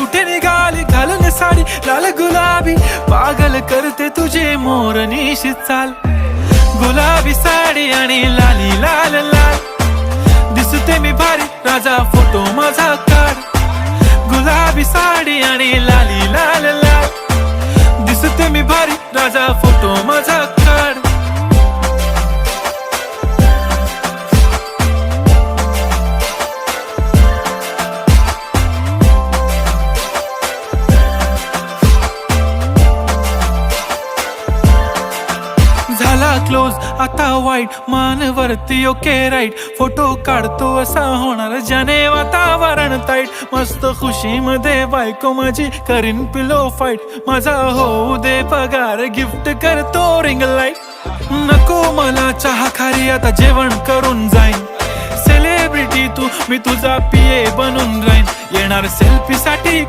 कुठे निघाली घालून साडी लाल गुलाबी, पागल करते तुझे मोरनीशी चाल. गुलाबी साडी आणि लाली लाल लाल, दिसते मी भारी राजा फोटो माझा काढ. गुलाबी साडी आणि लाली लाल लाल, दिसते मी भारी राजा फोटो माझा काढ. झाला क्लोज आता वाईट, मान वरती ओके राईट. फोटो काढतो असा होणार ज्याने वातावरण ताईट. मस्त खुशी मध्ये बायको माझी करीन पिलो फाईट. माझा होऊ दे पगार गिफ्ट करतो रिंग लाईट. नको मला चहा खारी आता जेवण करून जाईन. सेलिब्रिटी तू मी तुझा पिये बनून राहीन. येणार सेल्फी साठी